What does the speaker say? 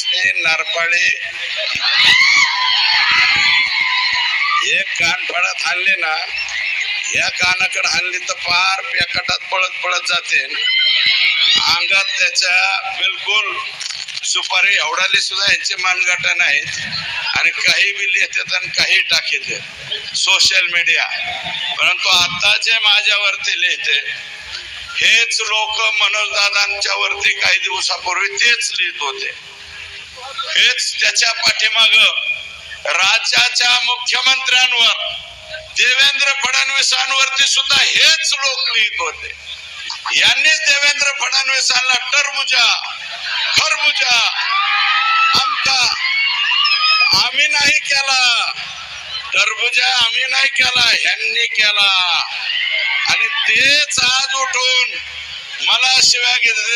नाचणे नारपाळे एक कानफडात हाणले ना, या कानाकडे हाणली तर पार पेकाटात पळत पळत जाते. अंगात त्याच्या बिलकुल सुपारी एवढाले सुद्धा यांचे मानगाटा नाहीत आणि काही बी लिहितात आणि काही टाकीत सोशल मीडिया. परंतु आता जे माझ्यावरती लिहिते हेच लोक मनोजदादांच्या वरती काही दिवसापूर्वी तेच लिहित होते. हेच त्याच्या पाठीमाग राज्याच्या मुख्यमंत्र्यांवर देवेंद्र फडणवीसांवरती सुद्धा हेच लोक लिहित होते. यांनीच देवेंद्र फडणवीसांना टरबुजा खरबुजा आमका आम्ही नाही केला, टरबुजा आम्ही नाही केला, ह्यांनी केला. आणि तेच आज उठून मला शिव्या घेतले.